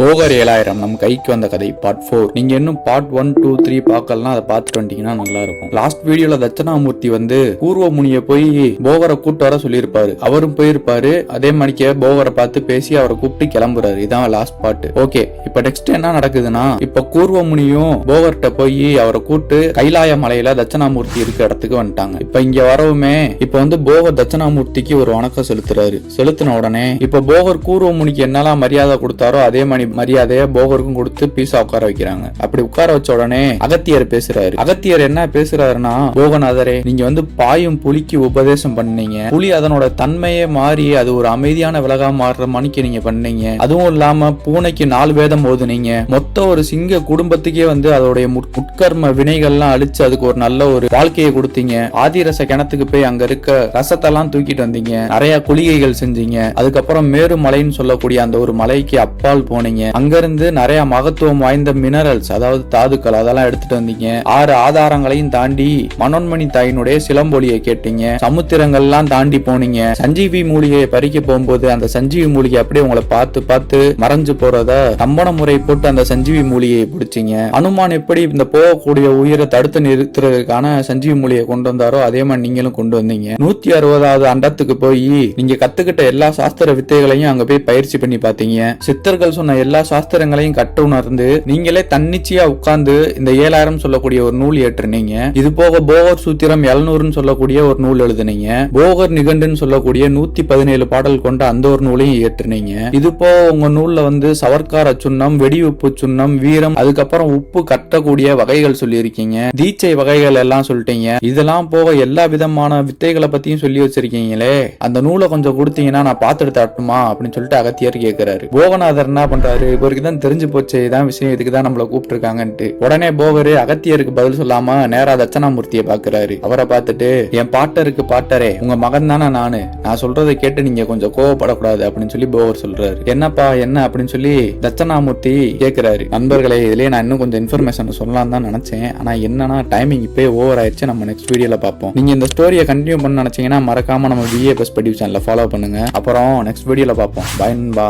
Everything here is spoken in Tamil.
போகர் 7000 நம் கைக்கு வந்த கதை பார்ட் 4. நீங்க இன்னும் பார்ட் 1, 2, 3 பார்க்கலாம். அதை பார்த்துட்டு வந்துட்டீங்கன்னா நல்லா இருக்கும். லாஸ்ட் வீடியோல தட்சணாமூர்த்தி பூர்வ முனியை போய் போகரை கூட்டு வர சொல்லியிருப்பாரு. அவரும் போயிருப்பாரு. அதே மாதிரிக்கே போகரை பார்த்து பேசி அவரை கூப்பிட்டு கிளம்புறாரு. இதான் லாஸ்ட் பார்ட். ஓகே, இப்ப நெக்ஸ்ட் என்ன நடக்குதுன்னா, இப்ப கூர்வ முனியும் போகர்கிட்ட போய் அவரை கூட்டு கைலாய மலையில தட்சணாமூர்த்தி இருக்க இடத்துக்கு வந்துட்டாங்க. இப்ப இங்க வரவுமே இப்ப போகர் தட்சணாமூர்த்திக்கு ஒரு வணக்கம் செலுத்துறாரு. செலுத்தின உடனே இப்ப போகர் கூர்வ முனிக்கு என்னெல்லாம் மரியாதை கொடுத்தாரோ அதே மாதிரி மரியாதைய போகருக்கும் கொடுத்து பீஸா உட்கார வைக்கிறாங்க. அப்படி உட்கார வச்ச உடனே அகத்தியர் பேசுறாரு. அகத்தியர் என்ன பேசுறாருன்னா, போகநாதரே, நீங்க பாயும் புலிக்கு உபதேசம் பண்ணீங்க. புலி அதனோட தன்மையே மாறி அது ஒரு அமைதியான விலகா மாறுற மணிக்கு நீங்க பண்ணீங்க. அதுவும் இல்லாம பூனைக்கு 4 வேதம் ஓதுனீங்க. மொத்தம் ஒரு சிங்க குடும்பத்துக்கே அதோடைய முட்கர்ம வினைகள்லாம் அழிச்சு அதுக்கு ஒரு நல்ல ஒரு வாழ்க்கையை கொடுத்தீங்க. ஆதிரச கிணத்துக்கு போய் அங்க இருக்க ரசத்தெல்லாம் தூக்கிட்டு வந்தீங்க. நிறைய குளிகைகள் செஞ்சீங்க. அதுக்கப்புறம் மேரு மலைன்னு சொல்லக்கூடிய அந்த ஒரு மலைக்கு அப்பால் போனீங்க. அங்கிருந்து நிறைய மகத்துவம் வாய்ந்த மினரல்ஸ், அதாவது தாதுக்கள், அதெல்லாம் எடுத்துட்டு வந்தீங்க. 6 ஆதாரங்களையும் தாண்டி மனோன்மணி தாயினுடைய சிலம்பொலியை கேட்டீங்க. சமுத்திரங்கள்லாம் தாண்டி போனீங்க. சஞ்சீவி மூலிகையை பறிக்க போகும்போது அந்த சஞ்சீவி மூலிகை அப்படியே உங்களை பார்த்து பார்த்து மறைஞ்சு போறத நம்பன முறை போட்டு அந்த சஞ்சீவி மூலிகையை பிடிச்சிங்க. அனுமான் எப்படி இந்த போகக்கூடிய உயிரை தடுத்து நிறுத்துறதுக்கான சஞ்சீவி மூலிகையை கொண்டு வந்தாரோ அதே மாதிரி நீங்களும் கொண்டு வந்தீங்க. 160வது அண்டத்துக்கு போய் நீங்க கத்துக்கிட்ட எல்லா சாஸ்திர வித்தைகளையும் அங்க போய் பயிற்சி பண்ணி பாத்தீங்க. சித்தர்கள் சொன்ன எல்லா சாஸ்திரங்களையும் கற்று உணர்ந்து நீங்களே தன்னிச்சையா உட்கார்ந்து இந்த 7000 சொல்லக்கூடிய ஒரு நூல் ஏற்றுனீங்க. இது போக போகர் சூத்திரம் 700 சொல்லக்கூடிய ஒரு நூல் எழுதுனீங்க. போகர் நிகண்டுன்னு சொல்லக்கூடிய 117 பாடல் கொண்ட அந்த ஒரு நூலையும் ஏற்றுனீங்க. இது போக உங்க நூல்ல சவர்க்கார சுண்ணம், வெடி உப்பு சுண்ணம், வீரம், அதுக்கப்புறம் உப்பு கட்டக்கூடிய வகைகள் சொல்லி இருக்கீங்க. தீட்சை வகைகள் எல்லாம் சொல்லிட்டீங்க. இதெல்லாம் போக எல்லா விதமான வித்தைகளை பத்தியும் சொல்லி வச்சிருக்கீங்களே, அந்த நூலை கொஞ்சம் கொடுத்தீங்கன்னா நான் பார்த்துட்டு தட்டுமா அப்படின்னு சொல்லிட்டு அகத்தியர் கேட்கிறாரு. போகநாதர் என்ன பண்றாரு, இவருக்கு தான் தெரிஞ்சு போச்சு இதான் விஷயம், இதுக்கு தான் நம்மள கூப்பிட்டு இருக்காங்கன்ட்டு. உடனே போகரு அகத்தியருக்கு பதில் சொல்லாம நேரா தட்சணாமூர்த்தியை பாக்குறாரு. அவரை பார்த்துட்டு, என் பாட்டருக்கு பாட்டரே, உங்க மகன் தானே நானு, நான் சொல்றதை கேட்டு நீங்க கொஞ்சம் கோவப்படக்கூடாது அப்படின்னு சொல்லி போகர் சொல்றாரு. என்னப்பா என்ன அப்படின்னு சொல்லி தட்சணாமூர்த்தி கேட்கிறாரு. நண்பர்களே, இதுலயே நான் இன்னும் கொஞ்சம் இன்ஃபர்மேஷன் சொல்லலாம் தான் நினைச்சேன். ஆனா என்னன்னா டைமிங் இப்பயே ஓவர் ஆயிடுச்சு. நம்ம நெக்ஸ்ட் வீடியோல பார்ப்போம். நீங்க இந்த ஸ்டோரியை கண்டினியூ பண்ண நினைச்சீங்கன்னா மறக்காம நம்ம VA Bus Padiv சேனலை ஃபாலோ பண்ணுங்க. அப்புறம் நெக்ஸ்ட் வீடியோல பார்ப்போம். பை நண்பா.